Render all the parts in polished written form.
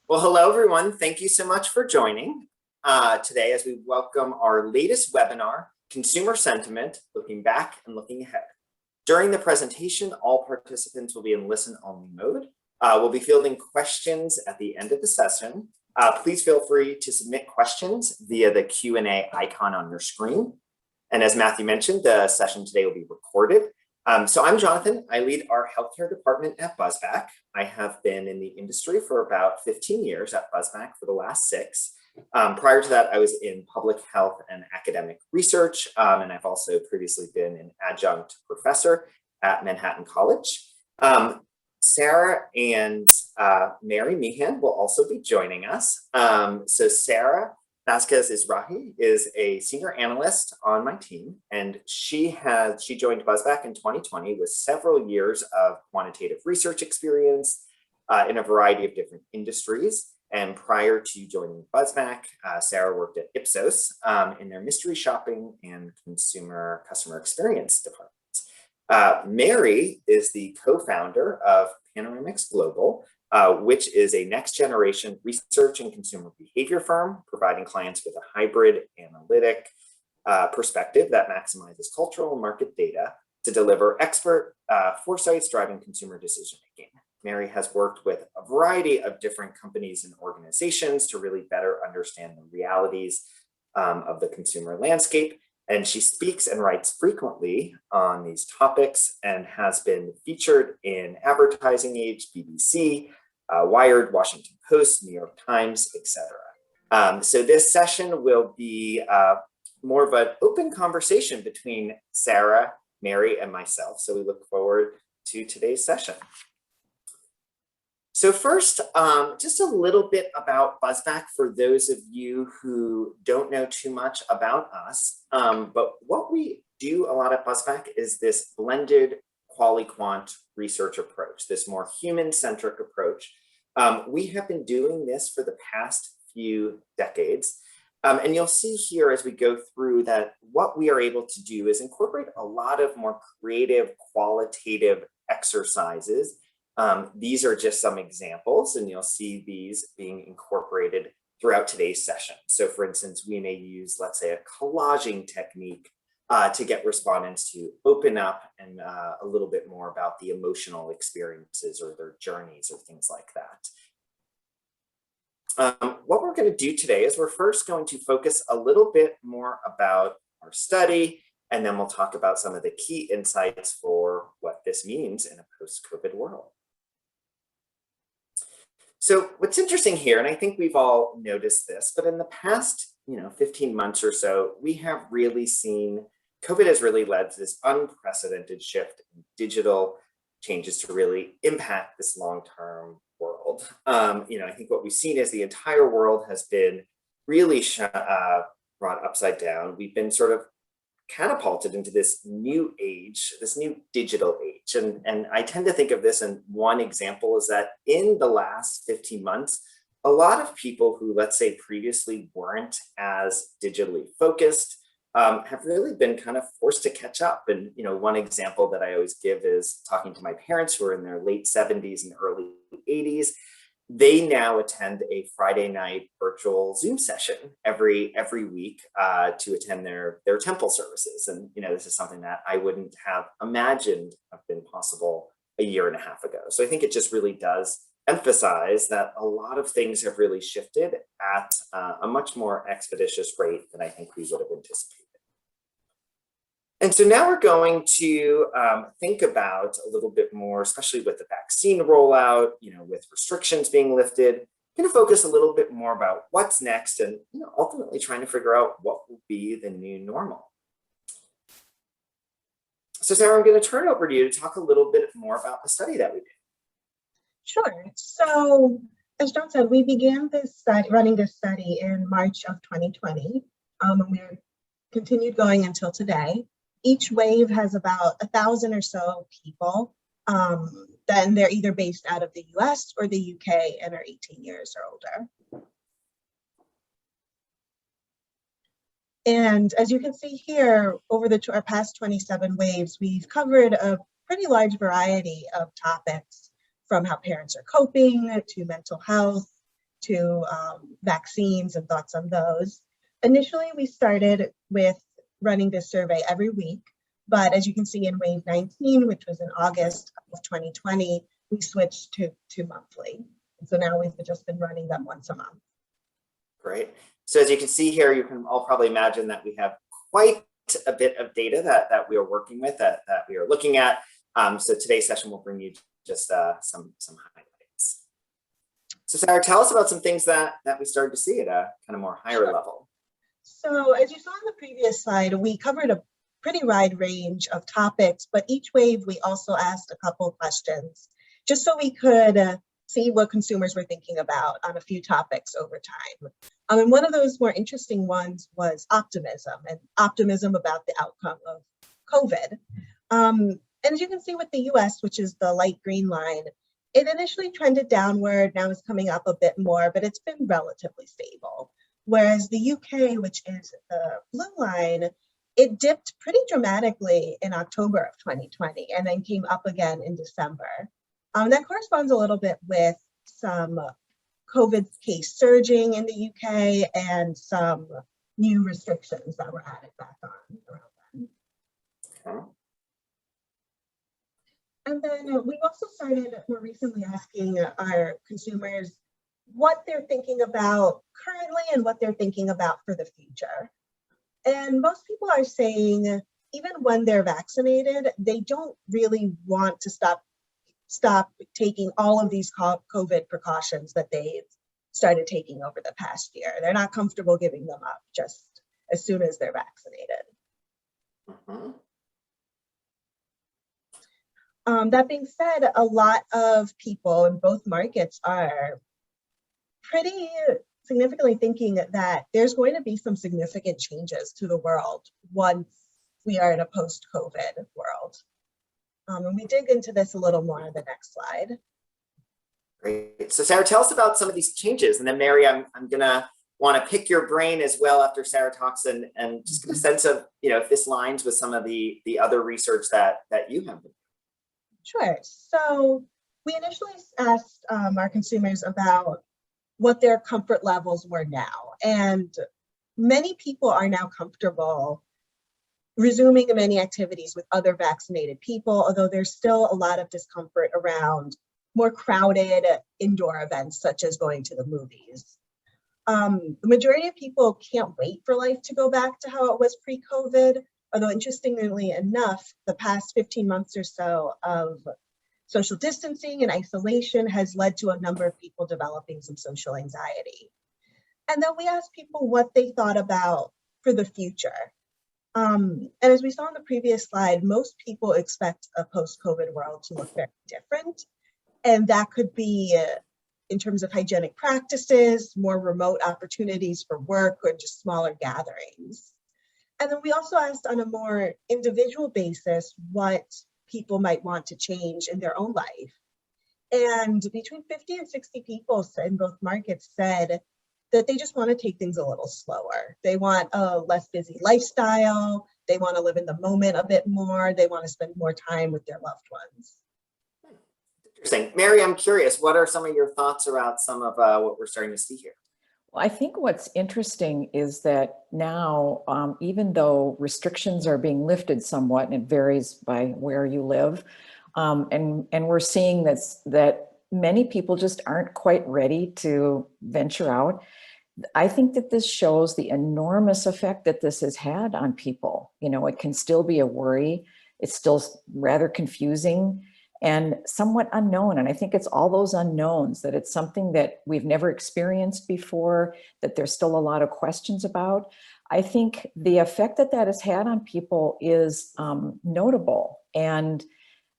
Well, hello, everyone. Thank you so much for joining today as we welcome our latest webinar, Consumer Sentiment, Looking Back and Looking Ahead. During the presentation, all participants will be in listen-only mode. We'll be fielding questions at the end of the session. Please feel free to submit questions via the Q&A icon on your screen. And as Matthew mentioned, the session today will be recorded. So I'm Jonathan. I lead our healthcare department at Buzzback. I have been in the industry for about 15 years at Buzzback for the last 6. Prior to that, I was in public health and academic research, and I've also previously been an adjunct professor at Manhattan College. Sarah and Mary Meehan will also be joining us. So Sarah Vasquez-Izrahi is a senior analyst on my team, and she joined Buzzback in 2020 with several years of quantitative research experience in a variety of different industries. And prior to joining Buzzback, Sarah worked at Ipsos in their mystery shopping and customer experience department. Mary is the co-founder of Panoramix Global, which is a next generation research and consumer behavior firm, providing clients with a hybrid analytic perspective that maximizes cultural and market data to deliver expert foresights driving consumer decision making. Mary has worked with a variety of different companies and organizations to really better understand the realities of the consumer landscape. And she speaks and writes frequently on these topics and has been featured in Advertising Age, BBC, Wired, Washington Post, New York Times, etc. So this session will be more of an open conversation between Sarah, Mary, and myself. So we look forward to today's session. So first, just a little bit about Buzzback for those of you who don't know too much about us. But what we do a lot at Buzzback is this blended quali-quant research approach, this more human-centric approach. We have been doing this for the past few decades. And you'll see here as we go through that what we are able to do is incorporate a lot of more creative, qualitative exercises. These are just some examples, and you'll see these being incorporated throughout today's session. So for instance, we may use, let's say, a collaging technique to get respondents to open up and a little bit more about the emotional experiences or their journeys or things like that. What we're going to do today is we're first going to focus a little bit more about our study, and then we'll talk about some of the key insights for what this means in a post-COVID world. So what's interesting here, and I think we've all noticed this, but in the past 15 months or so, we have really seen COVID has really led to this unprecedented shift in digital changes to really impact this long-term world. I think what we've seen is the entire world has been really brought upside down. We've been sort of catapulted into this new age, this new digital age. And I tend to think of this, and one example is that in the last 15 months, a lot of people who, let's say, previously weren't as digitally focused have really been kind of forced to catch up. And, one example that I always give is talking to my parents who are in their late 70s and early 80s. They now attend a Friday night virtual Zoom session every week to attend their temple services. And, this is something that I wouldn't have imagined have been possible a year and a half ago. So I think it just really does emphasize that a lot of things have really shifted at a much more expeditious rate than I think we would have anticipated. And so now we're going to think about a little bit more, especially with the vaccine rollout, with restrictions being lifted, going to focus a little bit more about what's next and ultimately trying to figure out what will be the new normal. So Sarah, I'm going to turn it over to you to talk a little bit more about the study that we did. Sure. So as John said, we began running this study in March of 2020, and we continued going until today. Each wave has about 1,000 or so people. Then they're either based out of the US or the UK and are 18 years or older. And as you can see here, over our past 27 waves, we've covered a pretty large variety of topics, from how parents are coping to mental health to vaccines and thoughts on those. Initially, we started with running this survey every week, but as you can see in wave 19, which was in August of 2020, we switched to monthly. And so now we've just been running them once a month. Great. So as you can see here, you can all probably imagine that we have quite a bit of data that we are working with, that we are looking at. So today's session will bring you just some highlights. So Sarah, tell us about some things that we started to see at a kind of more higher level. So as you saw on the previous slide, we covered a pretty wide range of topics, but each wave we also asked a couple of questions just so we could see what consumers were thinking about on a few topics over time. And one of those more interesting ones was optimism about the outcome of COVID. And as you can see with the US, which is the light green line, it initially trended downward, now it's coming up a bit more, but it's been relatively stable. Whereas the UK, which is the blue line, it dipped pretty dramatically in October of 2020 and then came up again in December. That corresponds a little bit with some COVID case surging in the UK and some new restrictions that were added back on around then. Okay. And then we've also started more recently asking our consumers what they're thinking about currently and what they're thinking about for the future. And most people are saying, even when they're vaccinated, they don't really want to stop taking all of these COVID precautions that they've started taking over the past year. They're not comfortable giving them up just as soon as they're vaccinated. That being said, a lot of people in both markets are pretty significantly thinking that there's going to be some significant changes to the world once we are in a post-COVID world. And we dig into this a little more on the next slide. Great. So Sarah, tell us about some of these changes. And then Mary, I'm gonna want to pick your brain as well after Sarah talks and just get a sense of, if this lines with some of the other research that you have. Sure. So we initially asked our consumers about what their comfort levels were now. And many people are now comfortable resuming many activities with other vaccinated people, although there's still a lot of discomfort around more crowded indoor events, such as going to the movies. The majority of people can't wait for life to go back to how it was pre-COVID, although interestingly enough, the past 15 months or so of social distancing and isolation has led to a number of people developing some social anxiety. And then we asked people what they thought about for the future. And as we saw on the previous slide, most people expect a post-COVID world to look very different. And that could be in terms of hygienic practices, more remote opportunities for work, or just smaller gatherings. And then we also asked on a more individual basis what people might want to change in their own life. And between 50 and 60 people in both markets said that they just want to take things a little slower. They want a less busy lifestyle. They want to live in the moment a bit more. They want to spend more time with their loved ones. Interesting. Mary, I'm curious, what are some of your thoughts around some of what we're starting to see here? Well, I think what's interesting is that now, even though restrictions are being lifted somewhat, and it varies by where you live, and we're seeing that many people just aren't quite ready to venture out. I think that this shows the enormous effect that this has had on people. It can still be a worry. It's still rather confusing and somewhat unknown. And I think it's all those unknowns, that it's something that we've never experienced before, that there's still a lot of questions about. I think the effect that has had on people is notable. And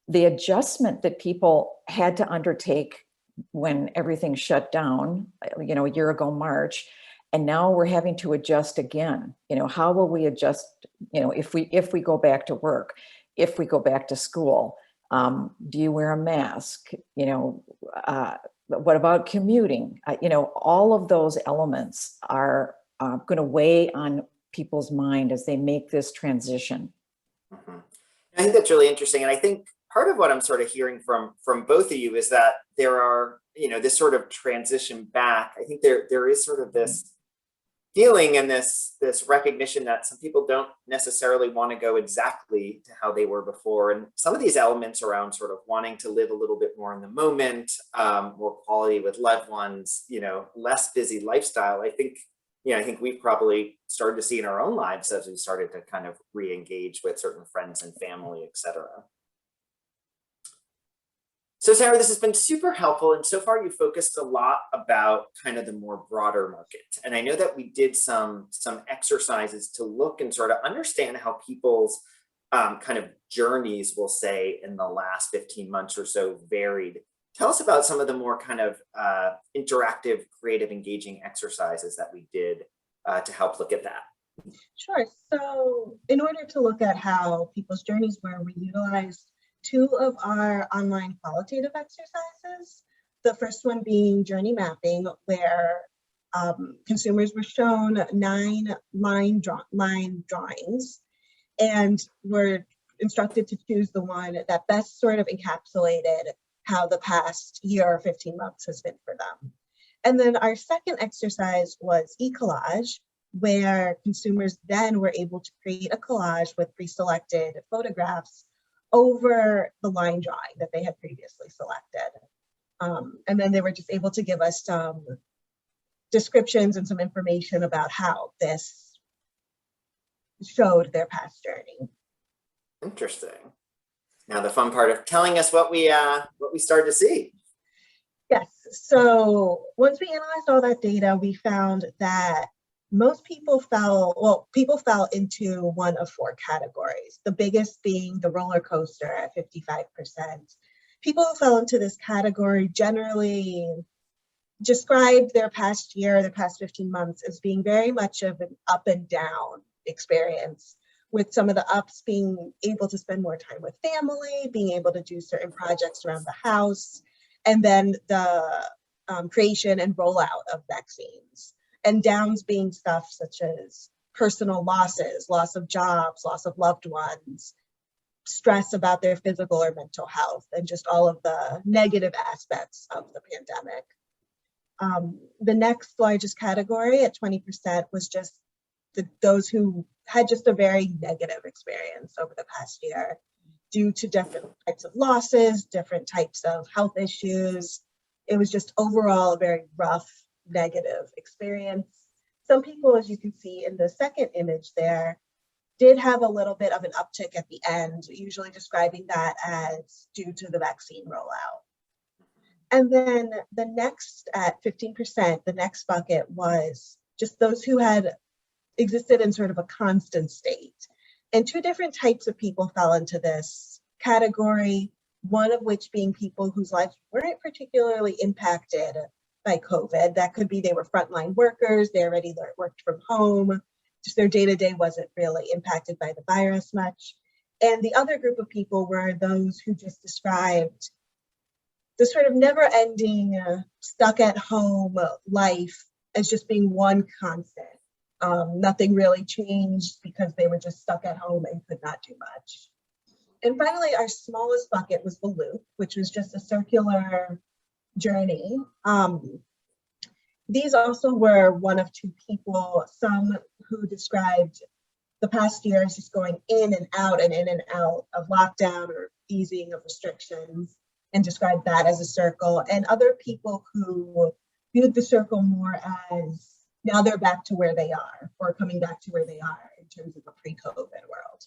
the adjustment that people had to undertake when everything shut down, a year ago, March, and now we're having to adjust again. How will we adjust, if we go back to work, if we go back to school? Do you wear a mask? What about commuting? All of those elements are going to weigh on people's mind as they make this transition. Mm-hmm. I think that's really interesting. And I think part of what I'm sort of hearing from both of you is that there are this sort of transition back, I think there is sort of this feeling and this recognition that some people don't necessarily want to go exactly to how they were before. And some of these elements around sort of wanting to live a little bit more in the moment, more quality with loved ones, less busy lifestyle. I think we've probably started to see in our own lives as we started to kind of re-engage with certain friends and family, et cetera. So Sarah, this has been super helpful. And so far you focused a lot about kind of the more broader market. And I know that we did some exercises to look and sort of understand how people's kind of journeys, we'll say, in the last 15 months or so varied. Tell us about some of the more kind of interactive, creative, engaging exercises that we did to help look at that. Sure. So in order to look at how people's journeys were, we utilized two of our online qualitative exercises. The first one being journey mapping, where consumers were shown 9 line drawings and were instructed to choose the one that best sort of encapsulated how the past year or 15 months has been for them. And then our second exercise was e-collage, where consumers then were able to create a collage with pre-selected photographs over the line drawing that they had previously selected. And then they were just able to give us some descriptions and some information about how this showed their past journey. Interesting. Now the fun part of telling us what we started to see. Yes, so once we analyzed all that data, we found that most people fell into one of 4 categories, the biggest being the roller coaster at 55%. People who fell into this category generally described their past year, their past 15 months as being very much of an up and down experience, with some of the ups being able to spend more time with family, being able to do certain projects around the house, and then the creation and rollout of vaccines. And downs being stuff such as personal losses, loss of jobs, loss of loved ones, stress about their physical or mental health, and just all of the negative aspects of the pandemic. The next largest category at 20% was just those who had just a very negative experience over the past year due to different types of losses, different types of health issues. It was just overall a very rough, negative experience. Some people, as you can see in the second image there, did have a little bit of an uptick at the end, usually describing that as due to the vaccine rollout. And then the next, at 15%, the next bucket was just those who had existed in sort of a constant state. And 2 different types of people fell into this category, one of which being people whose lives weren't particularly impacted by COVID. That could be they were frontline workers, they already worked from home, just their day-to-day wasn't really impacted by the virus much. And the other group of people were those who just described the sort of never-ending, stuck at home life as just being one constant. Nothing really changed because they were just stuck at home and could not do much. And finally, our smallest bucket was the loop, which was just a circular journey. These also were one of 2 people, some who described the past year as just going in and out of lockdown or easing of restrictions, and described that as a circle, and other people who viewed the circle more as now they're back to where they are, or coming back to where they are in terms of a pre-COVID world.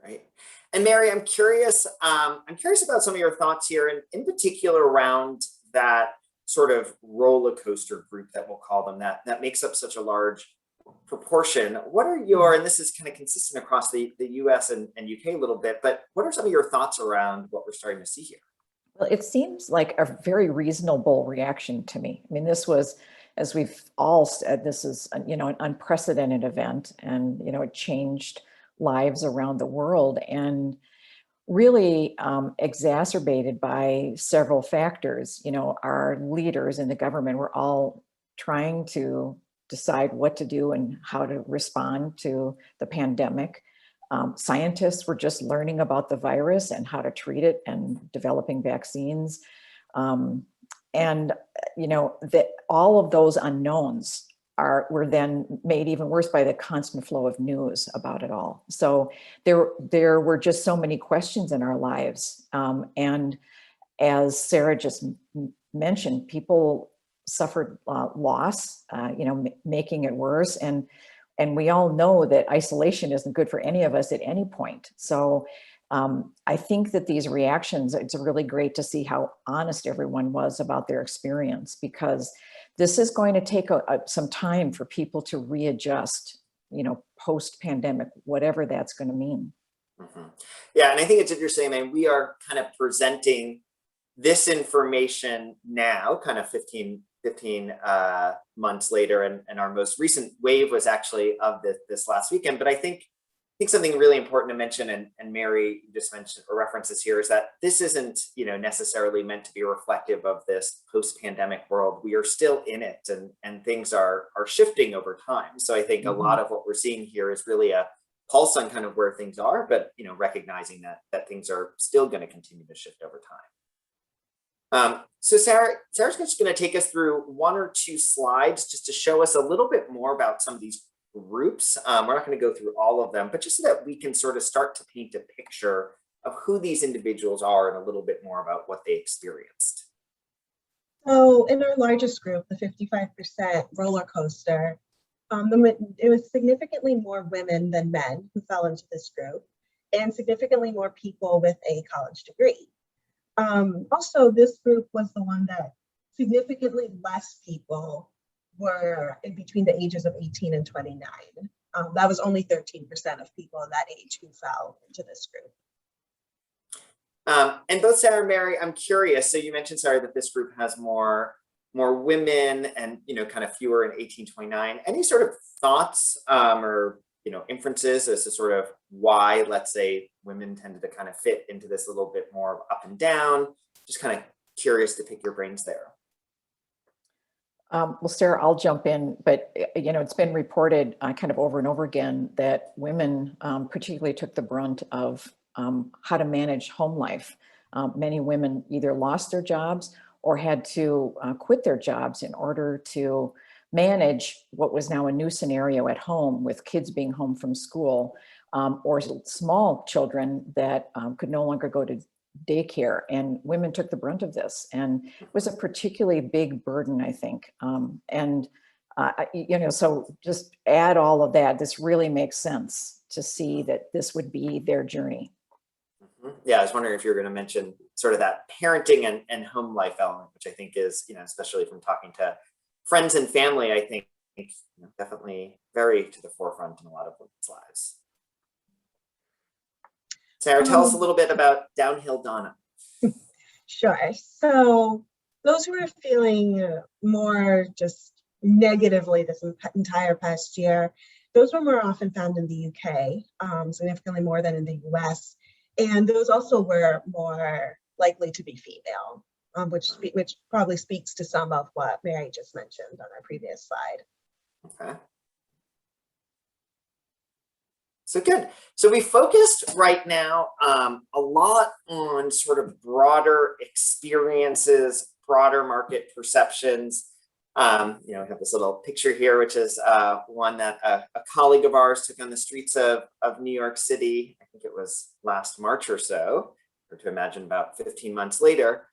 Right. And Mary, I'm curious about some of your thoughts here, and in particular around that sort of roller coaster group that we'll call them, that makes up such a large proportion. What are your, and this is kind of consistent across the US and UK a little bit, but what are some of your thoughts around what we're starting to see here? Well, it seems like a very reasonable reaction to me. I mean, this was, as we've all said, this is, an unprecedented event, and, it changed lives around the world, and really exacerbated by several factors. Our leaders in the government were all trying to decide what to do and how to respond to the pandemic. Scientists were just learning about the virus and how to treat it and developing vaccines. and you know, that all of those unknowns were then made even worse by the constant flow of news about it all. So there were just so many questions in our lives. And as Sarah just mentioned, people suffered loss, you know, making it worse. And we all know that isolation isn't good for any of us at any point. So I think that these reactions, it's really great to see how honest everyone was about their experience, because this is going to take some time for people to readjust, you know, post-pandemic, whatever that's going to mean. Mm-hmm. Yeah, and I think it's interesting. I mean, we are kind of presenting this information now, kind of 15 months later, and our most recent wave was actually of this last weekend. But I think something really important to mention, and Mary just mentioned or references here, is that this isn't, you know, necessarily meant to be reflective of this post-pandemic world. We are still in it, and things are shifting over time. So I think a lot of what we're seeing here is really a pulse on kind of where things are, but, you know, recognizing that things are still going to continue to shift over time. So Sarah's just going to take us through one or two slides just to show us a little bit more about some of these groups. We're not going to go through all of them, but just so that we can sort of start to paint a picture of who these individuals are and a little bit more about what they experienced. So in our largest group, the 55% roller coaster, it was significantly more women than men who fell into this group, and significantly more people with a college degree. Also, this group was the one that significantly less people were in between the ages of 18 and 29. That was only 13% of people that age who fell into this group. And both Sarah and Mary, I'm curious. So you mentioned, Sarah, that this group has more women and, you know, kind of fewer in 18-29. Any sort of thoughts or, you know, inferences as to sort of why, let's say, women tended to kind of fit into this a little bit more up and down? Just kind of curious to pick your brains there. Well, Sarah, I'll jump in, but you know, it's been reported kind of over and over again that women particularly took the brunt of how to manage home life. Many women either lost their jobs or had to quit their jobs in order to manage what was now a new scenario at home, with kids being home from school, or small children that could no longer go to daycare, and women took the brunt of this, and it was a particularly big burden, I think. You know, so just add all of that, this really makes sense to see that this would be their journey. Yeah, I was wondering if you were going to mention sort of that parenting and home life element, which I think is, you know, especially from talking to friends and family, I think, you know, definitely very to the forefront in a lot of women's lives. Sarah, tell us a little bit about Downhill Donna. Sure. So those who are feeling more just negatively this entire past year, those were more often found in the UK, significantly more than in the US. And those also were more likely to be female, which probably speaks to some of what Mary just mentioned on our previous slide. Okay. So good. So we focused right now a lot on sort of broader experiences, broader market perceptions. You know, we have this little picture here, which is one that a colleague of ours took on the streets of New York City. I think it was last March or so, or to imagine about 15 months later.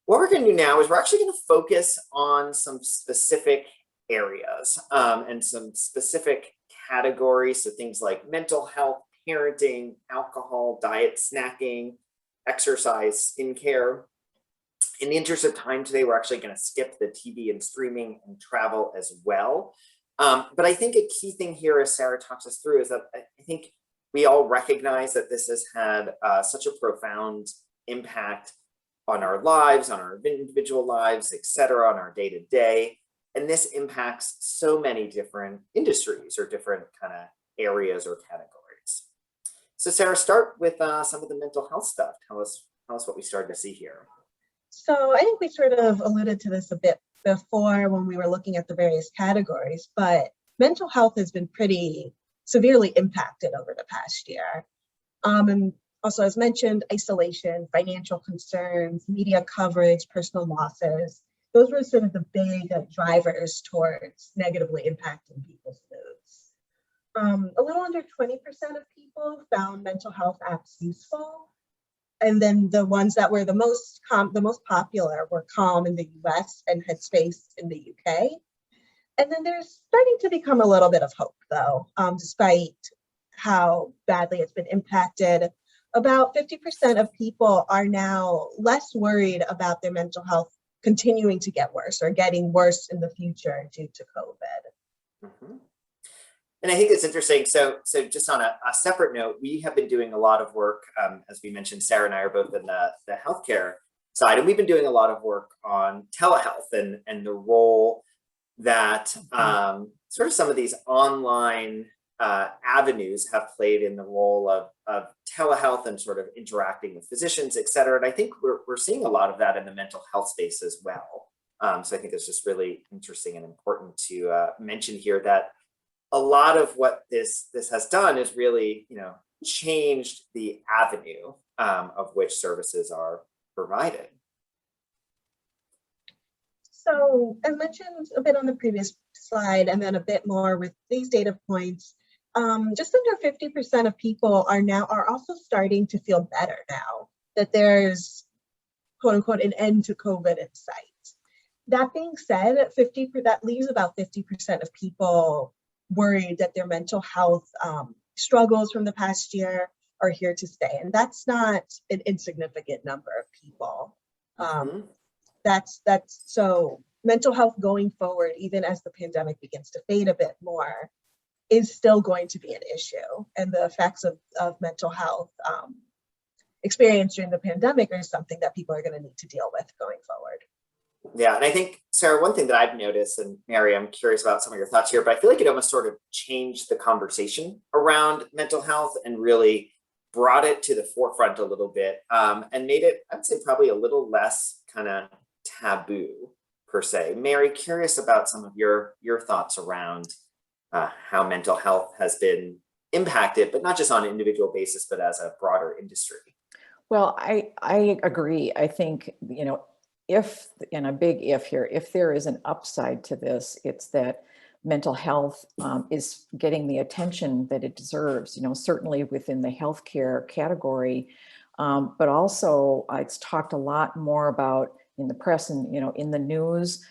What we're going to do now is we're actually going to focus on some specific areas and some specific categories. So things like mental health, parenting, alcohol, diet, snacking, exercise, skincare. In the interest of time today, we're actually going to skip the TV and streaming and travel as well. But I think a key thing here, as Sarah talks us through, is that I think we all recognize that this has had such a profound impact on our lives, on our individual lives, et cetera, on our day-to-day. And this impacts so many different industries or different kind of areas or categories. So Sarah, start with some of the mental health stuff. Tell us what we started to see here. So I think we sort of alluded to this a bit before when we were looking at the various categories, but mental health has been pretty severely impacted over the past year. And also, as mentioned, isolation, financial concerns, media coverage, personal losses. those were sort of the big drivers towards negatively impacting people's moods. A little under 20% of people found mental health apps useful. And then the ones that were the most popular were Calm in the US and Headspace in the UK. And then there's starting to become a little bit of hope, though, despite how badly it's been impacted. About 50% of people are now less worried about their mental health continuing to get worse or getting worse in the future due to COVID. Mhm. And I think it's interesting. So just on a separate note, we have been doing a lot of work, as we mentioned, Sarah and I are both in the healthcare side, and we've been doing a lot of work on telehealth and the role that sort of some of these online avenues have played in the role of telehealth and sort of interacting with physicians, et cetera. And I think we're seeing a lot of that in the mental health space as well. So I think it's just really interesting and important to mention here that a lot of what this has done is really, changed the avenue of which services are provided. So as mentioned a bit on the previous slide, and then a bit more with these data points, just under 50% of people are also starting to feel better now that there's quote unquote an end to COVID in sight. That being said, that leaves about 50% of people worried that their mental health struggles from the past year are here to stay. And that's not an insignificant number of people. That's so mental health going forward, even as the pandemic begins to fade a bit more, is still going to be an issue. And the effects of mental health experienced during the pandemic are something that people are going to need to deal with going forward. Yeah, and I think, Sarah, one thing that I've noticed, and Mary, I'm curious about some of your thoughts here, but I feel like it almost sort of changed the conversation around mental health and really brought it to the forefront a little bit, and made it, I'd say, probably a little less kind of taboo per se. Mary, curious about some of your thoughts around how mental health has been impacted, but not just on an individual basis, but as a broader industry. Well, I agree. I think, if, and a big if here, if there is an upside to this, it's that mental health is getting the attention that it deserves, certainly within the healthcare category, but also it's talked a lot more about in the press and, in the news,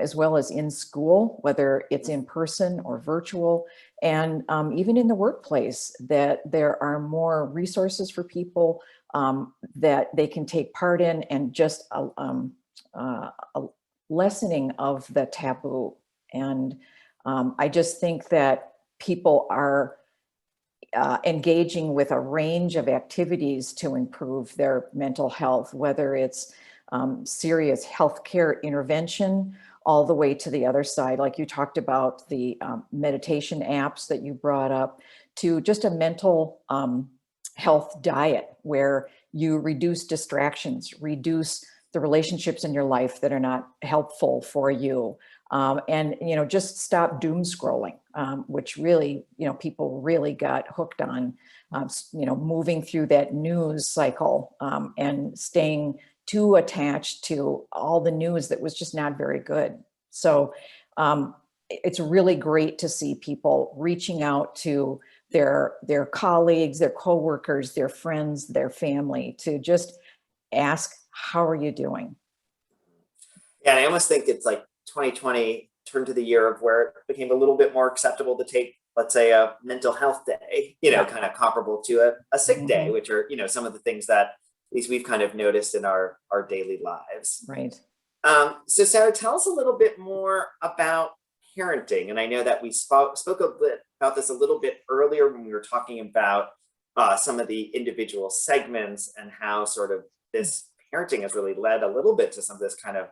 as well as in school, whether it's in person or virtual, and even in the workplace, that there are more resources for people that they can take part in, and just a lessening of the taboo. And I just think that people are engaging with a range of activities to improve their mental health, whether it's serious healthcare intervention, all the way to the other side, like you talked about the meditation apps that you brought up, to just a mental health diet where you reduce distractions, reduce the relationships in your life that are not helpful for you, and just stop doom scrolling, which really people really got hooked on, moving through that news cycle and staying too attached to all the news that was just not very good. So it's really great to see people reaching out to their colleagues, their coworkers, their friends, their family, to just ask, how are you doing? Yeah, and I almost think it's like 2020 turned to the year of where it became a little bit more acceptable to take, let's say, a mental health day, kind of comparable to a sick day, which are, some of the things that at least we've kind of noticed in our daily lives. Right. So Sarah, tell us a little bit more about parenting. And I know that we spoke a bit about this a little bit earlier when we were talking about some of the individual segments and how sort of this parenting has really led a little bit to some of this kind of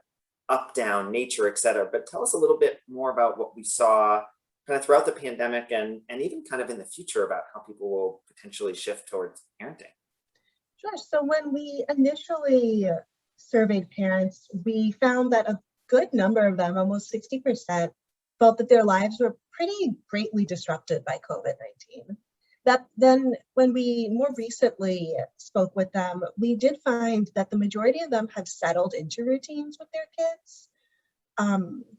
up-down nature, et cetera. But tell us a little bit more about what we saw kind of throughout the pandemic and even kind of in the future about how people will potentially shift towards parenting. Sure. So when we initially surveyed parents, we found that a good number of them, almost 60%, felt that their lives were pretty greatly disrupted by COVID-19. That then, when we more recently spoke with them, we did find that the majority of them have settled into routines with their kids.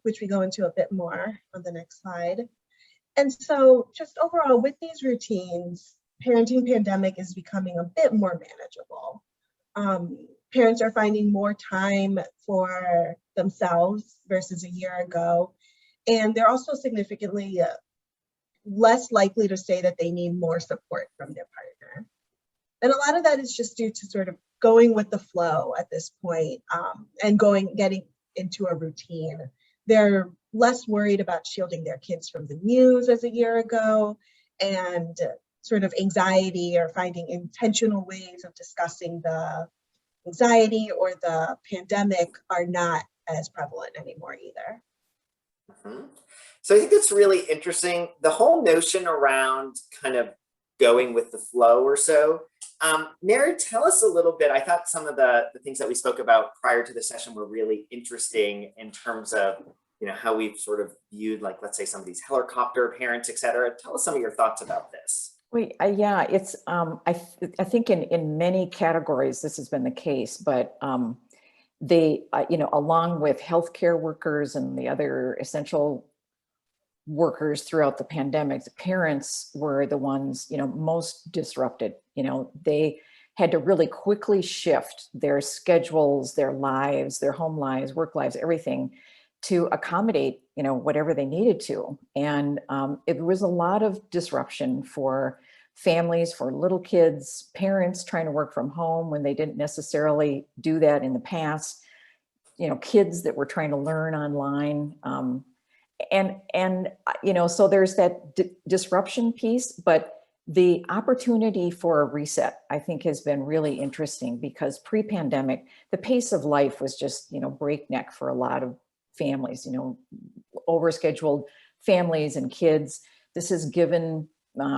which we go into a bit more on the next slide. And so just overall with these routines, parenting pandemic is becoming a bit more manageable. Parents are finding more time for themselves versus a year ago. And they're also significantly less likely to say that they need more support from their partner. And a lot of that is just due to sort of going with the flow at this point, and getting into a routine. They're less worried about shielding their kids from the news as a year ago, and sort of anxiety or finding intentional ways of discussing the anxiety or the pandemic are not as prevalent anymore either. Mhm. So I think it's really interesting, the whole notion around kind of going with the flow or so. Mary, tell us a little bit. I thought some of the things that we spoke about prior to the session were really interesting in terms of, you know, how we've sort of viewed, like, let's say some of these helicopter parents, et cetera. Tell us some of your thoughts about this. Yeah, it's I think in many categories this has been the case, but they you know, along with healthcare workers and the other essential workers throughout the pandemic, the parents were the ones, you know, most disrupted. You know, they had to really quickly shift their schedules, their lives, their home lives, work lives, everything to accommodate, you know, whatever they needed to. And it was a lot of disruption for families, for little kids, parents trying to work from home when they didn't necessarily do that in the past, you know, kids that were trying to learn online. And you know, so there's that disruption piece, but the opportunity for a reset, I think, has been really interesting, because pre-pandemic, the pace of life was just, you know, breakneck for a lot of families, you know, overscheduled families and kids. This has given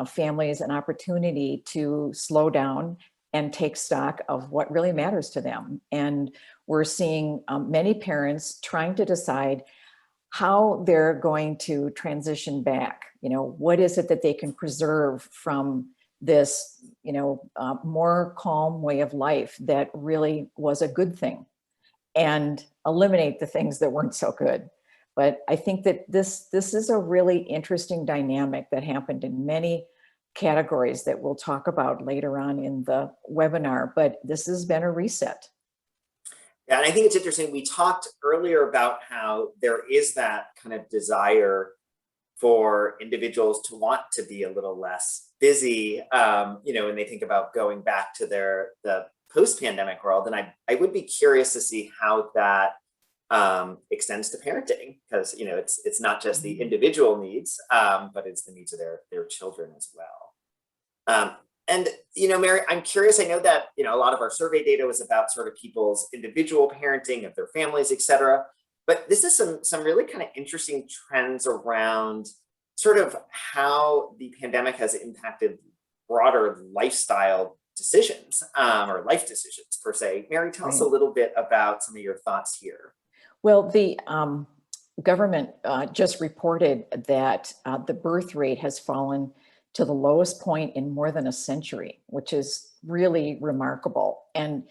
families an opportunity to slow down and take stock of what really matters to them. And we're seeing many parents trying to decide how they're going to transition back. You know, what is it that they can preserve from this, you know, more calm way of life that really was a good thing, and eliminate the things that weren't so good. But I think that this is a really interesting dynamic that happened in many categories that we'll talk about later on in the webinar, but this has been a reset. Yeah, and I think it's interesting. We talked earlier about how there is that kind of desire for individuals to want to be a little less busy, you know, when they think about going back to the post-pandemic world. And I would be curious to see how that extends to parenting, because, you know, it's not just the individual needs, but it's the needs of their children as well. And, you know, Mary, I'm curious, I know that, you know, a lot of our survey data was about sort of people's individual parenting of their families, et cetera. But this is some really kind of interesting trends around sort of how the pandemic has impacted broader lifestyle decisions, or life decisions per se. Mary, tell us a little bit about some of your thoughts here. Well, the government just reported that the birth rate has fallen to the lowest point in more than a century, which is really remarkable. And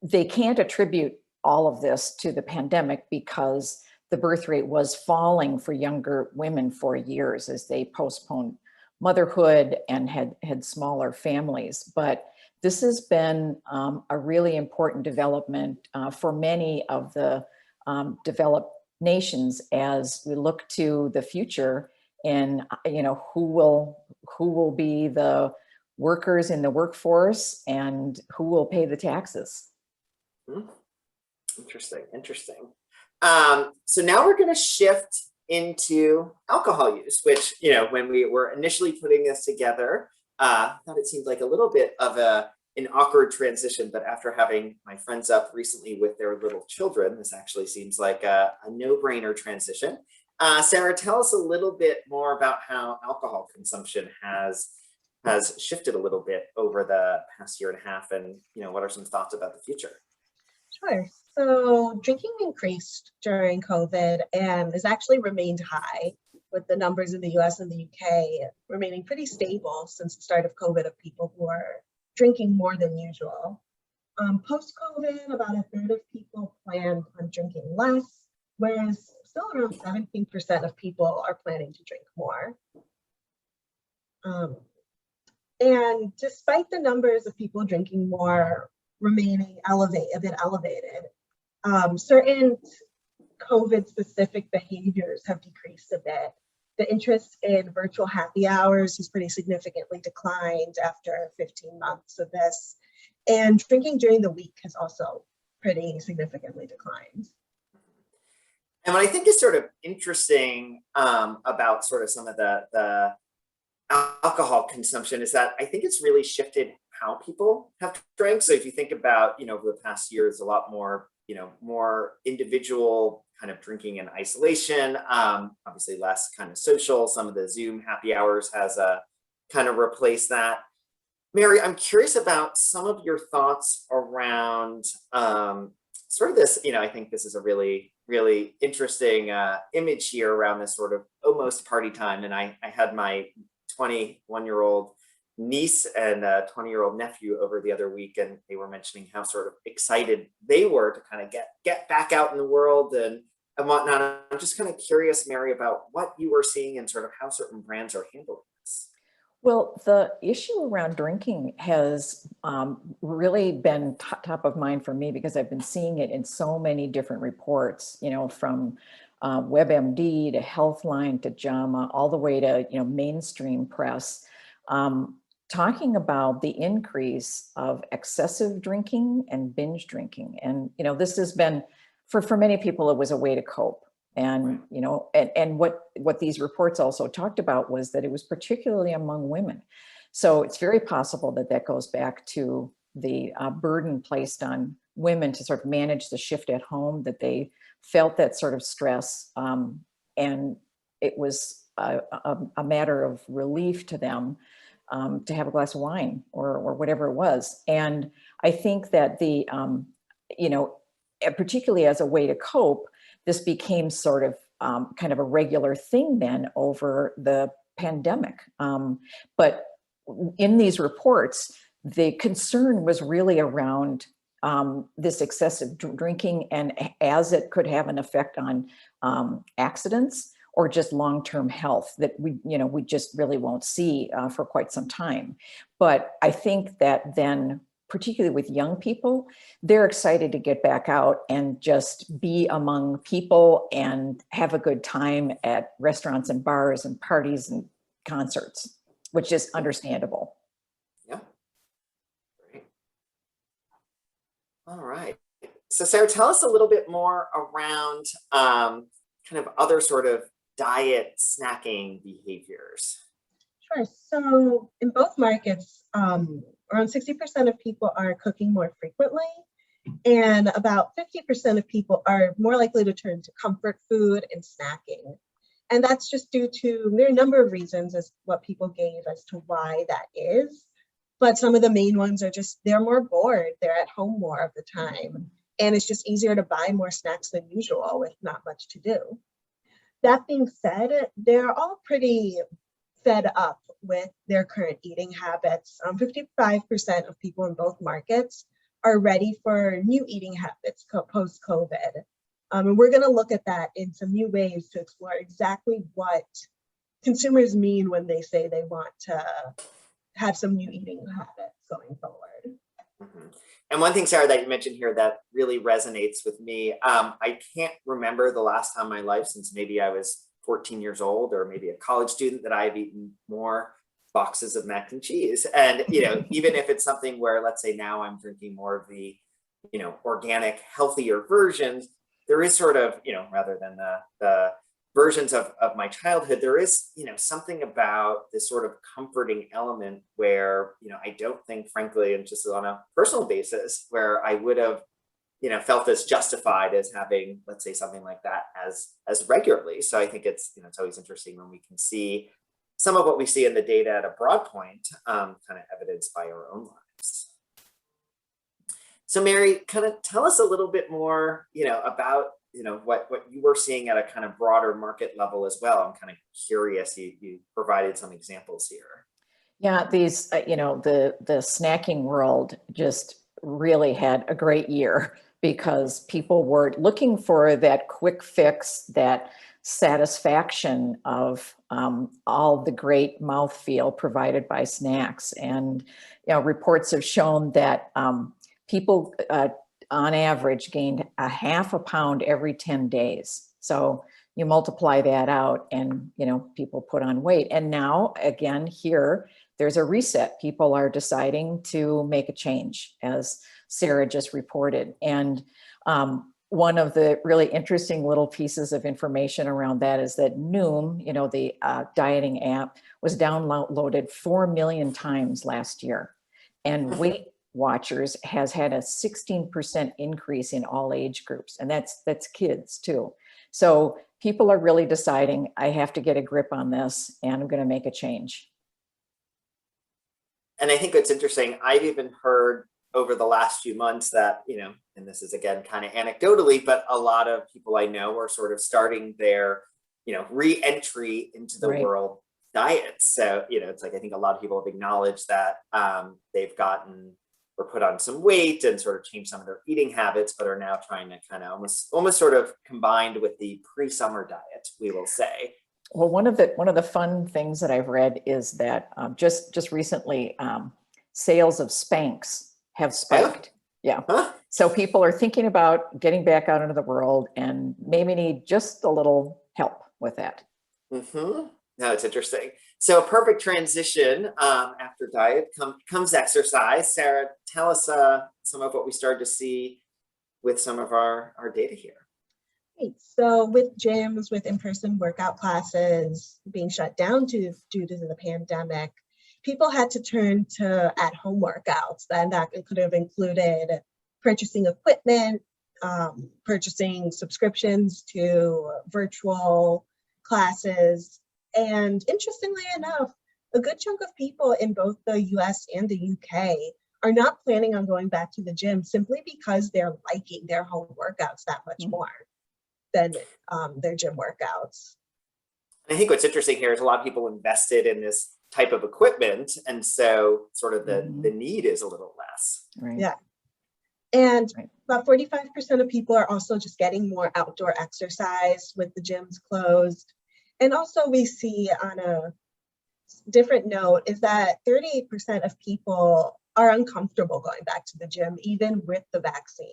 they can't attribute all of this to the pandemic, because the birth rate was falling for younger women for years as they postponed motherhood and had smaller families. But this has been a really important development for many of the developed nations as we look to the future, and you know, who will be the workers in the workforce and who will pay the taxes. Interesting. So now we're going to shift into alcohol use, which, you know, when we were initially putting this together, I thought it seemed like a little bit of an awkward transition, but after having my friends up recently with their little children, this actually seems like a no-brainer transition. Sarah, tell us a little bit more about how alcohol consumption has shifted a little bit over the past year and a half, and, you know, what are some thoughts about the future? Sure. So drinking increased during COVID and has actually remained high, with the numbers in the US and the UK remaining pretty stable since the start of COVID, of people who are drinking more than usual. Post-COVID, about a third of people planned on drinking less, whereas still around 17% of people are planning to drink more. And despite the numbers of people drinking more remaining a bit elevated, certain COVID-specific behaviors have decreased a bit. The interest in virtual happy hours has pretty significantly declined after 15 months of this. And drinking during the week has also pretty significantly declined. And what I think is sort of interesting about sort of some of the alcohol consumption is that I think it's really shifted how people have drank. So if you think about, over the past year, there's a lot more, more individual kind of drinking in isolation, obviously less kind of social. Some of the Zoom happy hours has kind of replaced that. Mary, I'm curious about some of your thoughts around sort of this, I think this is a really, really interesting image here around this sort of almost party time. And I had my 21-year-old niece and a 20-year-old nephew over the other week, and they were mentioning how sort of excited they were to kind of get back out in the world and whatnot. I'm just kind of curious, Mary, about what you were seeing and sort of how certain brands are handling this. Well, the issue around drinking has really been top of mind for me because I've been seeing it in so many different reports, from WebMD to Healthline to JAMA, all the way to, mainstream press, talking about the increase of excessive drinking and binge drinking. And, this has been, for many people, it was a way to cope. And, and what these reports also talked about was that it was particularly among women. So it's very possible that that goes back to the burden placed on women to sort of manage the shift at home, that they felt that sort of stress. And it was a matter of relief to them to have a glass of wine or whatever it was. And I think that particularly as a way to cope, this became sort of kind of a regular thing then over the pandemic. But in these reports, the concern was really around this excessive drinking and as it could have an effect on accidents or just long-term health that we just really won't see for quite some time. But I think that then, particularly with young people, they're excited to get back out and just be among people and have a good time at restaurants and bars and parties and concerts, which is understandable. Yeah. Great. All right. So Sarah, tell us a little bit more around kind of other sort of diet snacking behaviors. Sure. So in both markets, around 60% of people are cooking more frequently, and about 50% of people are more likely to turn to comfort food and snacking. And that's just due to there are a number of reasons as what people gave as to why that is. But some of the main ones are just they're more bored, they're at home more of the time, and it's just easier to buy more snacks than usual with not much to do. That being said, they're all pretty fed up with their current eating habits. 55% of people in both markets are ready for new eating habits post-COVID. And we're going to look at that in some new ways to explore exactly what consumers mean when they say they want to have some new eating habits going forward. Mm-hmm. And one thing, Sarah, that you mentioned here that really resonates with me, I can't remember the last time in my life since maybe I was 14 years old or maybe a college student that I've eaten more boxes of mac and cheese. And, even if it's something where, let's say now I'm drinking more of the, organic, healthier versions, there is sort of, rather than the versions of my childhood, there is, something about this sort of comforting element where, I don't think, frankly, and just on a personal basis, where I would have, felt as justified as having, let's say, something like that as regularly. So I think it's, it's always interesting when we can see some of what we see in the data at a broad point, kind of evidenced by our own lives. So Mary, kind of tell us a little bit more, about, what you were seeing at a kind of broader market level as well. I'm kind of curious, you provided some examples here. Yeah, these, the snacking world just really had a great year. because people were looking for that quick fix, that satisfaction of all the great mouthfeel provided by snacks. And reports have shown that people on average gained a half a pound every 10 days. So you multiply that out and, people put on weight. And now again, here, there's a reset. People are deciding to make a change, as Sarah just reported. And one of the really interesting little pieces of information around that is that Noom, the dieting app, was downloaded 4 million times last year. And Weight Watchers has had a 16% increase in all age groups. And that's kids too. So people are really deciding, I have to get a grip on this and I'm going to make a change. And I think it's interesting. I've even heard over the last few months that, and this is again kind of anecdotally, but a lot of people I know are sort of starting their, re-entry into the Right. world diets. So, it's like, I think a lot of people have acknowledged that they've gotten or put on some weight and sort of changed some of their eating habits, but are now trying to kind of almost sort of combined with the pre-summer diet, we will say. Well, one of the fun things that I've read is that just recently, sales of Spanx have spiked. Yeah. Huh? So people are thinking about getting back out into the world and maybe need just a little help with that. Mm-hmm. No, it's interesting. So a perfect transition after diet comes exercise. Sarah, tell us some of what we started to see with some of our data here. Right. So with gyms, with in-person workout classes being shut down due to the pandemic, people had to turn to at-home workouts. And that could have included purchasing equipment, purchasing subscriptions to virtual classes. And interestingly enough, a good chunk of people in both the US and the UK are not planning on going back to the gym simply because they're liking their home workouts that much more than their gym workouts. I think what's interesting here is a lot of people invested in this type of equipment, and so sort of the need is a little less. Right. Yeah. And about 45% of people are also just getting more outdoor exercise with the gyms closed. And also we see on a different note is that 38% of people are uncomfortable going back to the gym, even with the vaccine.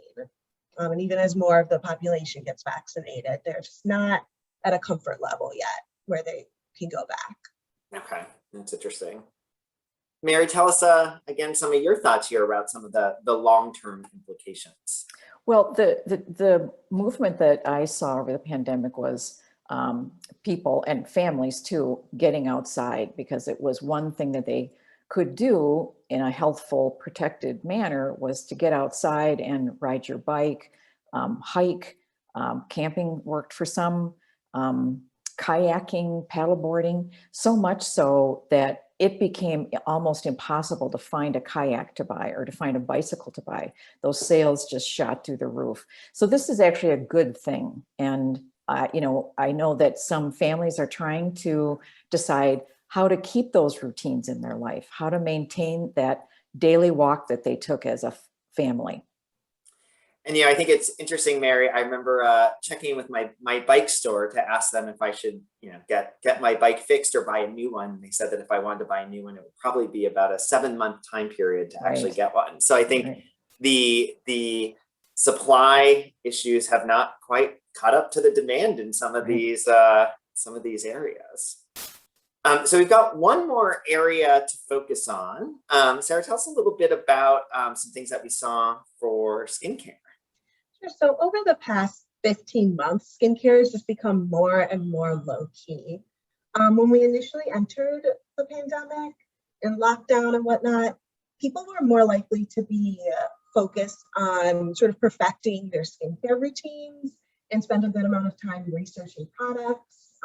And even as more of the population gets vaccinated, they're just not at a comfort level yet where they can go back. Okay, that's interesting. Mary, tell us again some of your thoughts here about some of the long-term implications. Well, the movement that I saw over the pandemic was people and families too getting outside, because it was one thing that they could do in a healthful, protected manner was to get outside and ride your bike, hike, camping worked for some, kayaking, paddleboarding, so much so that it became almost impossible to find a kayak to buy or to find a bicycle to buy. Those sales just shot through the roof. So this is actually a good thing. And I know that some families are trying to decide how to keep those routines in their life, how to maintain that daily walk that they took as a family. And I think it's interesting, Mary. I remember checking in with my bike store to ask them if I should, get my bike fixed or buy a new one. They said that if I wanted to buy a new one, it would probably be about a 7-month time period to actually get one. So I think the supply issues have not quite caught up to the demand in some of these areas. So we've got one more area to focus on. Sarah, tell us a little bit about some things that we saw for skincare. Sure. So over the past 15 months, skincare has just become more and more low key. When we initially entered the pandemic and lockdown and whatnot, people were more likely to be focused on sort of perfecting their skincare routines and spend a good amount of time researching products.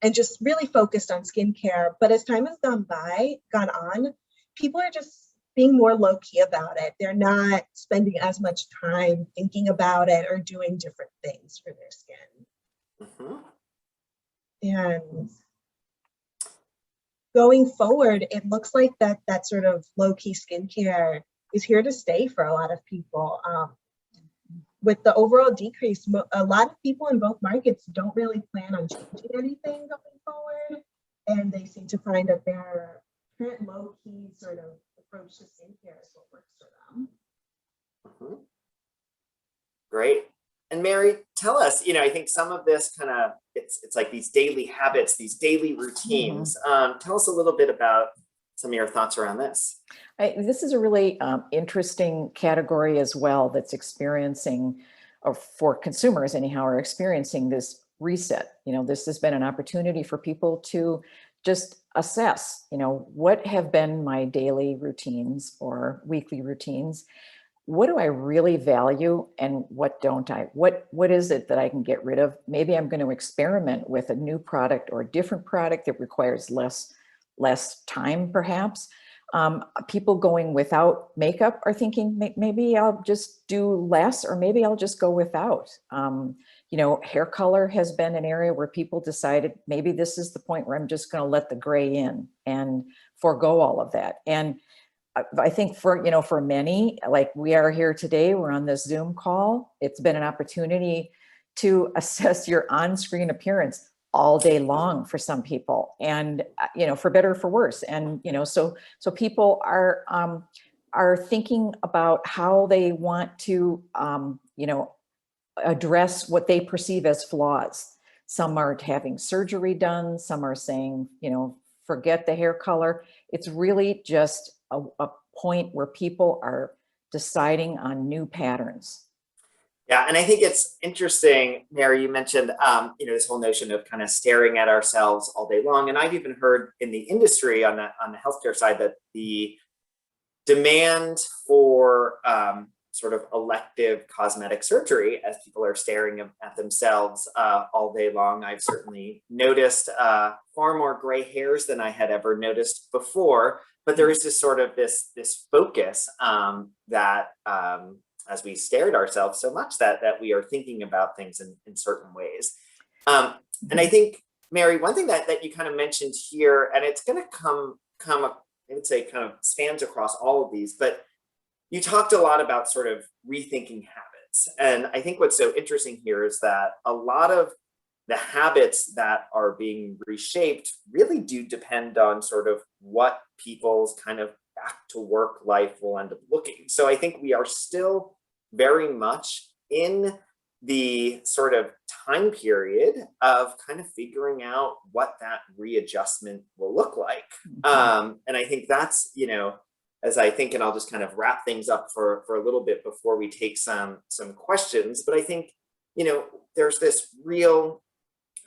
And just really focused on skincare. But as time has gone on, people are just being more low key about it. They're not spending as much time thinking about it or doing different things for their skin. And going forward, it looks like that sort of low key skincare is here to stay for a lot of people. with the overall decrease, a lot of people in both markets don't really plan on changing anything going forward. And they seem to find that their current low-key sort of approach to skincare is what works for them. Mhm. Great. And Mary, tell us, I think some of this kind of, it's like these daily habits, these daily routines. Tell us a little bit about some of your thoughts around this. This is a really interesting category as well that's experiencing, or for consumers anyhow, are experiencing this reset. This has been an opportunity for people to just assess, what have been my daily routines or weekly routines? What do I really value and what don't I? What is it that I can get rid of? Maybe I'm going to experiment with a new product or a different product that requires less time, perhaps. People going without makeup are thinking maybe I'll just do less, or maybe I'll just go without. Hair color has been an area where people decided maybe this is the point where I'm just going to let the gray in and forego all of that. And I think for many, like we are here today, we're on this Zoom call. It's been an opportunity to assess your on-screen appearance all day long for some people, and for better or for worse. And so people are thinking about how they want to address what they perceive as flaws. Some are having surgery done. Some are saying, forget the hair color. It's really just a point where people are deciding on new patterns. Yeah, and I think it's interesting, Mary, you mentioned, this whole notion of kind of staring at ourselves all day long. And I've even heard in the industry on the healthcare side that the demand for sort of elective cosmetic surgery, as people are staring at themselves all day long, I've certainly noticed far more gray hairs than I had ever noticed before. But there is this sort of this focus that as we stare at ourselves so much that we are thinking about things in certain ways. And I think, Mary, one thing that you kind of mentioned here, and it's going to come I would say kind of spans across all of these, but you talked a lot about sort of rethinking habits. And I think what's so interesting here is that a lot of the habits that are being reshaped really do depend on sort of what people's kind of back to work life will end up looking. So I think we are still very much in the sort of time period of kind of figuring out what that readjustment will look like. And I think that's, as I think, and I'll just kind of wrap things up for a little bit before we take some questions, but I think, there's this real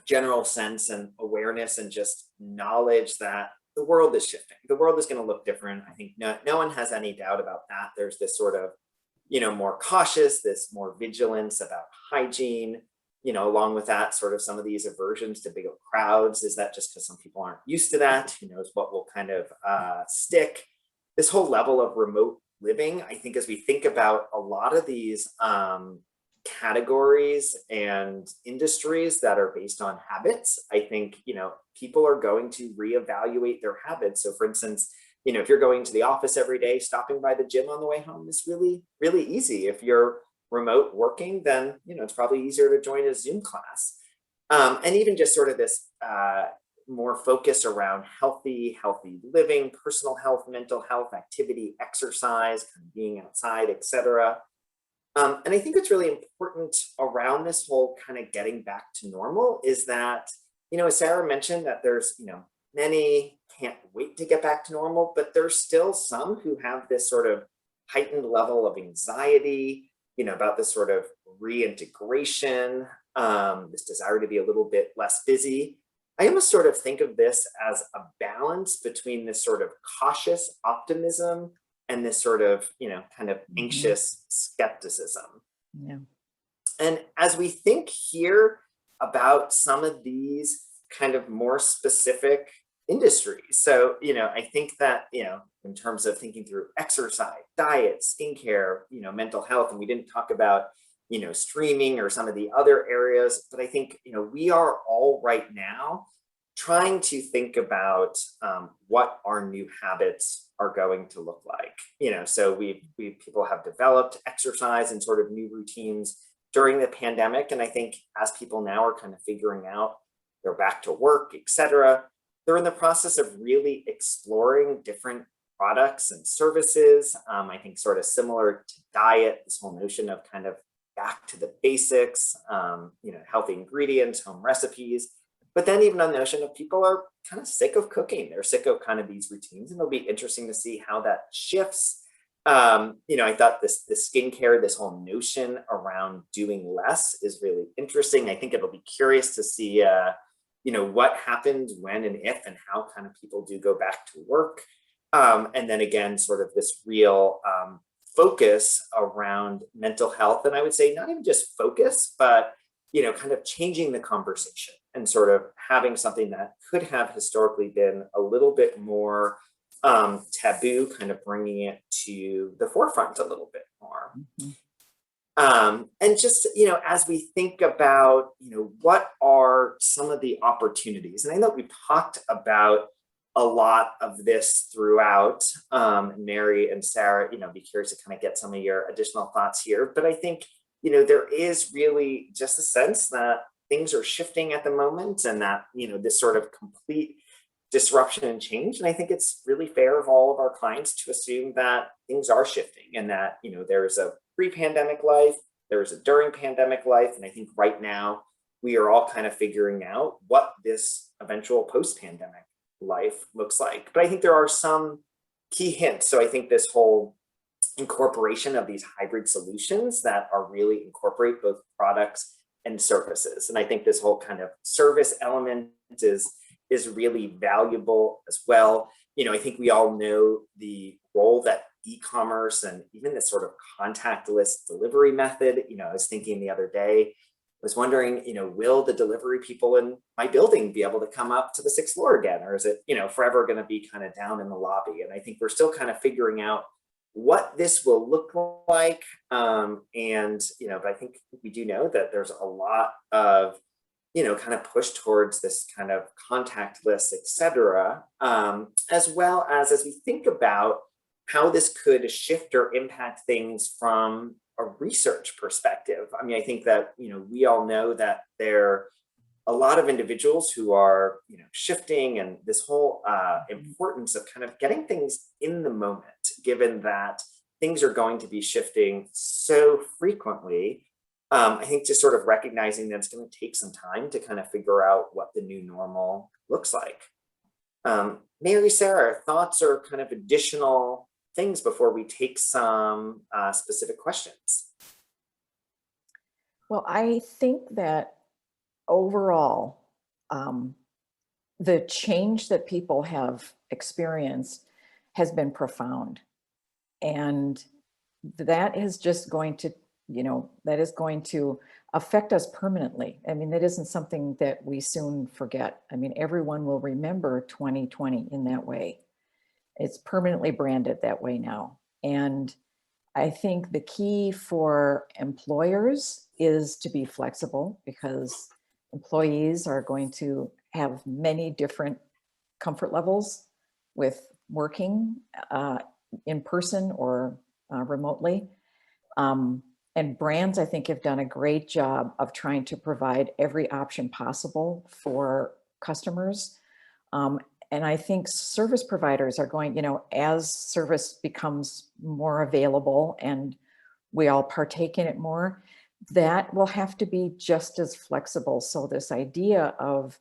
general sense and awareness and just knowledge that the world is shifting. The world is going to look different. I think no one has any doubt about that. There's this sort of, more cautious, this more vigilance about hygiene, along with that, sort of some of these aversions to big crowds. Is that just because some people aren't used to that? Who knows what will kind of stick? This whole level of remote living, I think, as we think about a lot of these categories and industries that are based on habits, I think, people are going to reevaluate their habits. So for instance, if you're going to the office every day, stopping by the gym on the way home is really, really easy. If you're remote working, then, it's probably easier to join a Zoom class. And even just sort of this more focus around healthy living, personal health, mental health, activity, exercise, kind of being outside, etc. And I think what's really important around this whole kind of getting back to normal is that, as Sarah mentioned, that there's, many can't wait to get back to normal, but there's still some who have this sort of heightened level of anxiety, about this sort of reintegration, this desire to be a little bit less busy. I almost sort of think of this as a balance between this sort of cautious optimism and this sort of, kind of anxious skepticism. Yeah. And as we think here about some of these kind of more specific industries, so, I think that, in terms of thinking through exercise, diet, skincare, mental health, and we didn't talk about, streaming or some of the other areas, but I think, we are all right now trying to think about what our new habits are going to look like. So people have developed exercise and sort of new routines during the pandemic. And I think as people now are kind of figuring out they're back to work, et cetera, they're in the process of really exploring different products and services. I think sort of similar to diet, this whole notion of kind of back to the basics, healthy ingredients, home recipes. But then even on the notion of people are kind of sick of cooking. They're sick of kind of these routines, and it'll be interesting to see how that shifts. I thought this skincare, this whole notion around doing less is really interesting. I think it'll be curious to see, what happens when and if and how kind of people do go back to work. And then again, sort of this real focus around mental health. And I would say not even just focus, but, kind of changing the conversation and sort of having something that could have historically been a little bit more taboo, kind of bringing it to the forefront a little bit more. And just, as we think about, what are some of the opportunities? And I know we've talked about a lot of this throughout. Mary and Sarah, be curious to kind of get some of your additional thoughts here. But I think, there is really just a sense that things are shifting at the moment, and that, this sort of complete disruption and change. And I think it's really fair of all of our clients to assume that things are shifting, and that, there's a pre-pandemic life, there's a during pandemic life. And I think right now we are all kind of figuring out what this eventual post-pandemic life looks like. But I think there are some key hints. So I think this whole incorporation of these hybrid solutions that are really incorporate both products and services. And I think this whole kind of service element is really valuable as well. I think we all know the role that e-commerce and even this sort of contactless delivery method, I was thinking the other day, was wondering, will the delivery people in my building be able to come up to the 6th floor again? Or is it, forever going to be kind of down in the lobby? And I think we're still kind of figuring out what this will look like. But I think we do know that there's a lot of, kind of push towards this kind of contactless, et cetera, as well as we think about how this could shift or impact things from a research perspective. I mean, I think that, we all know that there are a lot of individuals who are, shifting, and this whole importance of kind of getting things in the moment, given that things are going to be shifting so frequently. I think just sort of recognizing that it's going to take some time to kind of figure out what the new normal looks like. Mary, Sarah, thoughts or kind of additional things before we take some specific questions? Well, I think that overall, the change that people have experienced has been profound. And that is just going to, that is going to affect us permanently. I mean, that isn't something that we soon forget. I mean, everyone will remember 2020 in that way. It's permanently branded that way now. And I think the key for employers is to be flexible, because employees are going to have many different comfort levels with working in person or remotely. And brands, I think, have done a great job of trying to provide every option possible for customers. And I think service providers are going, as service becomes more available and we all partake in it more, that will have to be just as flexible. So this idea of,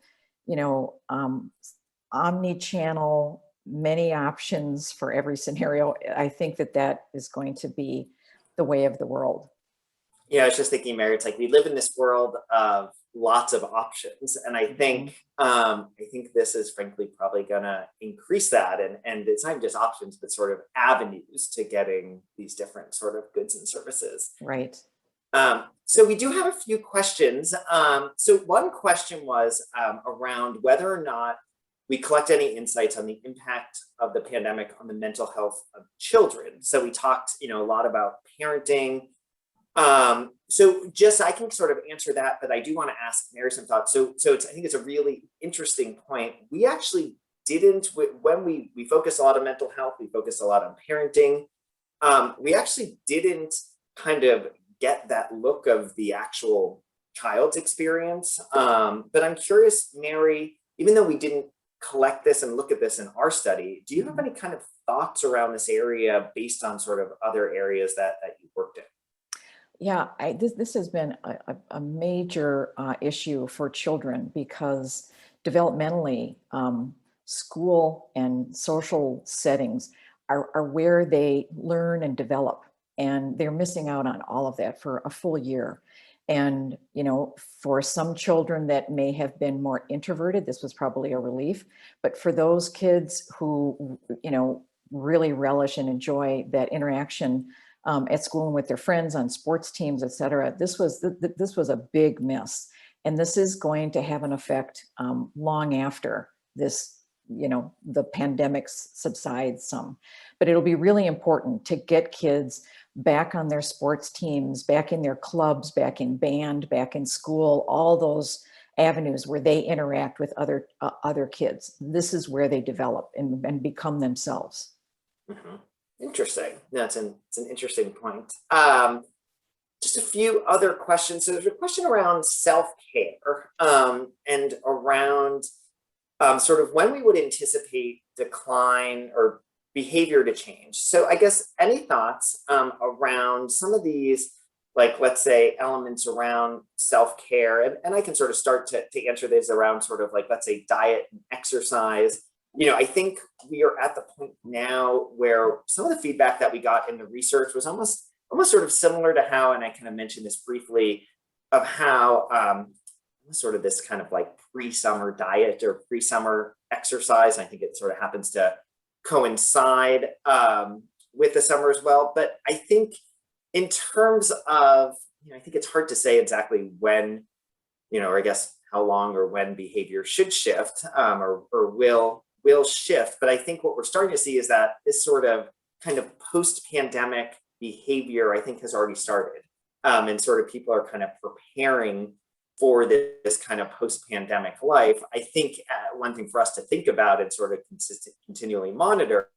omni-channel, many options for every scenario, I think that is going to be the way of the world. Yeah, I was just thinking, Mary, it's like we live in this world of lots of options, and I think this is frankly probably going to increase that, and it's not just options, but sort of avenues to getting these different sort of goods and services. Right. So we do have a few questions. So one question was around whether or not we collect any insights on the impact of the pandemic on the mental health of children. So we talked, a lot about parenting. So just, I can sort of answer that, but I do want to ask Mary some thoughts. So I think it's a really interesting point. We actually didn't, when we focus a lot on mental health, we focus a lot on parenting. We actually didn't kind of get that look of the actual child's experience. But I'm curious, Mary, even though we didn't collect this and look at this in our study, do you have any kind of thoughts around this area based on sort of other areas that you've worked in? Yeah, this has been a major issue for children because developmentally, school and social settings are where they learn and develop, and they're missing out on all of that for a full year. And, you know, for some children that may have been more introverted, this was probably a relief. But for those kids who, you know, really relish and enjoy that interaction at school and with their friends on sports teams, et cetera, this was a big miss. And this is going to have an effect long after this, you know, the pandemic subsides some. But it'll be really important to get kids back on their sports teams, back in their clubs, back in band, back in school, all those avenues where they interact with other kids. This is where they develop and become themselves. Mm-hmm. Interesting. No, it's an interesting point. Just a few other questions. So there's a question around self-care and around sort of when we would anticipate decline or behavior to change. So I guess any thoughts around some of these, like, let's say, elements around self-care, and I can sort of start to answer this around sort of like, let's say, diet and exercise. You know, I think we are at the point now where some of the feedback that we got in the research was almost sort of similar to how, and I kind of mentioned this briefly, of how sort of this kind of like pre-summer diet or pre-summer exercise. I think it sort of happens to coincide with the summer as well. But I think in terms of, you know, I think it's hard to say exactly when, you know, or I guess how long or when behavior should shift or will shift. But I think what we're starting to see is that this sort of kind of post-pandemic behavior, I think, has already started. And sort of people are kind of preparing for this kind of post-pandemic life. I think one thing for us to think about and sort of continually monitor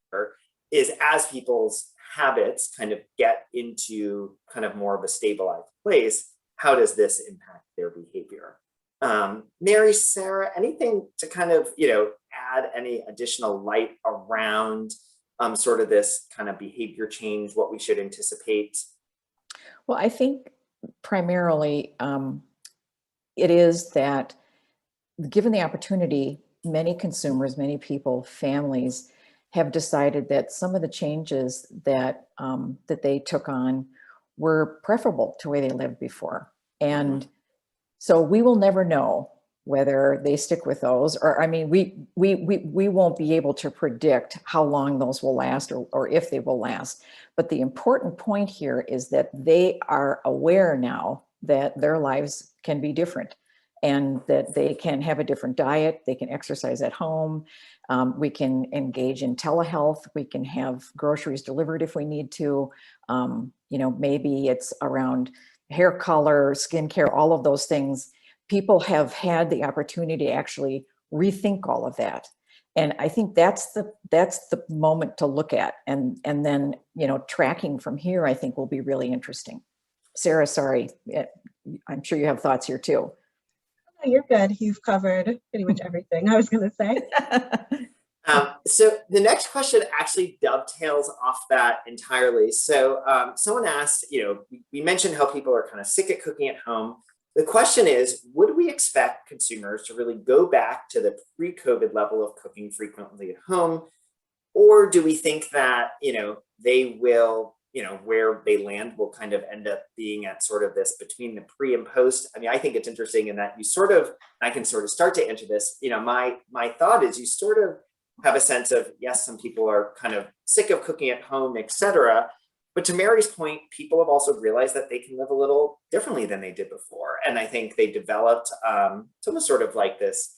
is, as people's habits kind of get into kind of more of a stabilized place, how does this impact their behavior? Mary, Sarah, anything to kind of, you know, add any additional light around sort of this kind of behavior change, what we should anticipate? Well, I think primarily it is that, given the opportunity, many consumers, many people, families have decided that some of the changes that that they took on were preferable to the way they lived before. And so we will never know whether they stick with those, or, I mean, we won't be able to predict how long those will last or if they will last. But the important point here is that they are aware now that their lives can be different and that they can have a different diet, they can exercise at home, we can engage in telehealth, we can have groceries delivered if we need to. You know, maybe it's around hair color, skincare, all of those things. People have had the opportunity to actually rethink all of that. And I think that's the moment to look at. And then, you know, tracking from here, I think, will be really interesting. Sarah, sorry, I'm sure you have thoughts here too. Oh, you're good. You've covered pretty much everything I was going to say. So the next question actually dovetails off that entirely. So someone asked, you know, we mentioned how people are kind of sick at cooking at home. The question is, would we expect consumers to really go back to the pre-COVID level of cooking frequently at home? Or do we think that, you know, they will, you know, where they land will kind of end up being at sort of this between the pre and post? I mean, I think it's interesting in that you sort of, I can sort of start to enter this, you know, my thought is you sort of have a sense of, yes, some people are kind of sick of cooking at home, et cetera. But to Mary's point, people have also realized that they can live a little differently than they did before. And I think they developed it's almost sort of like this,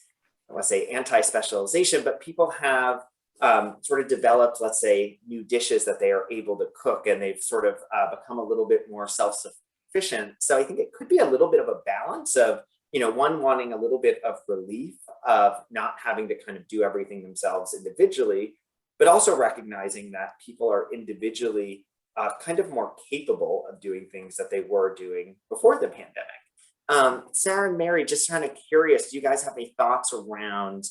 I want to say anti-specialization, but people have sort of developed, let's say, new dishes that they are able to cook, and they've sort of become a little bit more self-sufficient. So I think it could be a little bit of a balance of, you know, one wanting a little bit of relief of not having to kind of do everything themselves individually, but also recognizing that people are individually kind of more capable of doing things that they were doing before the pandemic. Sarah and Mary, just kind of curious, do you guys have any thoughts around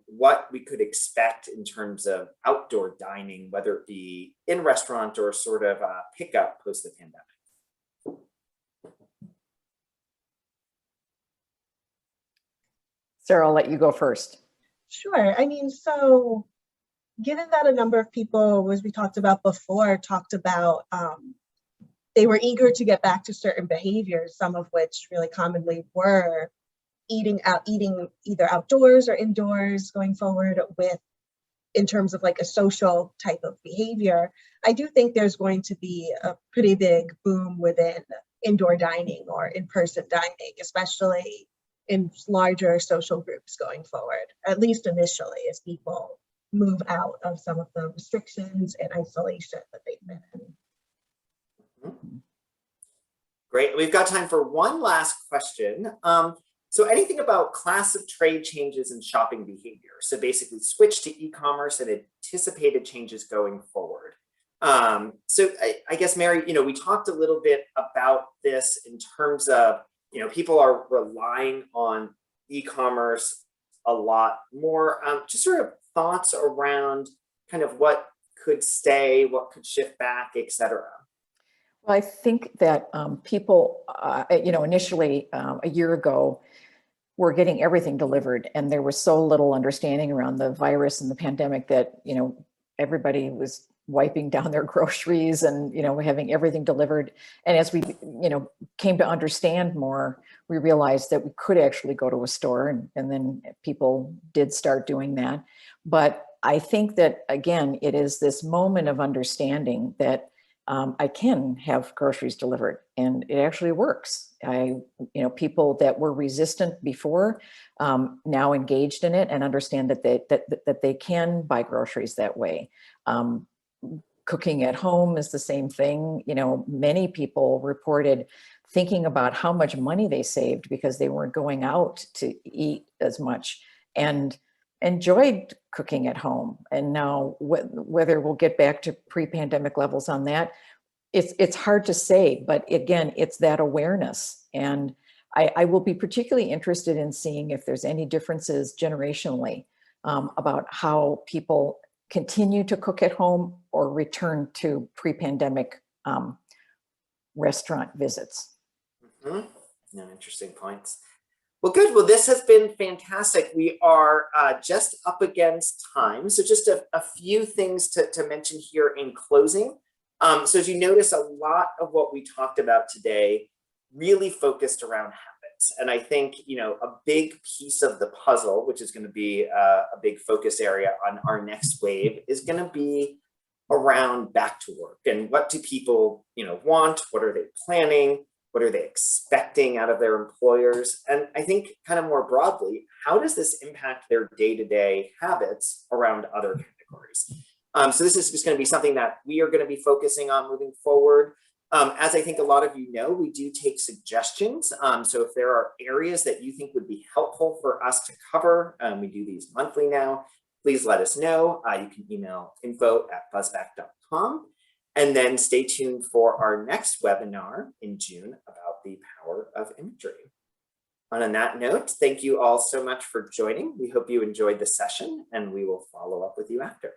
what we could expect in terms of outdoor dining, whether it be in restaurant or sort of pickup post the pandemic? Sarah, I'll let you go first. Sure. I mean, so given that a number of people, as we talked about before, talked about they were eager to get back to certain behaviors, some of which really commonly were eating either outdoors or indoors going forward with, in terms of like a social type of behavior. I do think there's going to be a pretty big boom within indoor dining or in-person dining, especially in larger social groups going forward, at least initially, as people move out of some of the restrictions and isolation that they've been in. Great. We've got time for one last question. So anything about class of trade changes in shopping behavior? So basically switch to e-commerce and anticipated changes going forward. So I guess, Mary, we talked a little bit about this in terms of, people are relying on e-commerce a lot more. Just sort of thoughts around kind of what could stay, what could shift back, et cetera. Well, I think that people, initially a year ago, were getting everything delivered, and there was so little understanding around the virus and the pandemic that, everybody was wiping down their groceries and, having everything delivered. And as we, came to understand more, we realized that we could actually go to a store, and then people did start doing that. But I think that, again, it is this moment of understanding that I can have groceries delivered, and it actually works. People that were resistant before now engaged in it and understand that they can buy groceries that way. Cooking at home is the same thing. Many people reported thinking about how much money they saved because they weren't going out to eat as much and enjoyed cooking at home. And now whether we'll get back to pre-pandemic levels on that, it's hard to say, but again, it's that awareness. And I will be particularly interested in seeing if there's any differences generationally about how people continue to cook at home or return to pre-pandemic restaurant visits. Mm-hmm. No, interesting points. Well, good. Well, this has been fantastic. We are just up against time. So just a few things to mention here in closing. So as you notice, a lot of what we talked about today really focused around habits. And I think, a big piece of the puzzle, which is going to be a big focus area on our next wave, is going to be around back to work. And what do people, want? What are they planning? What are they expecting out of their employers? And I think kind of more broadly, how does this impact their day-to-day habits around other categories? So this is just going to be something that we are going to be focusing on moving forward. As I think a lot of you know, we do take suggestions. So if there are areas that you think would be helpful for us to cover, we do these monthly now, please let us know. You can email info@buzzback.com. And then stay tuned for our next webinar in June about the power of imagery. And on that note, thank you all so much for joining. We hope you enjoyed the session, and we will follow up with you after.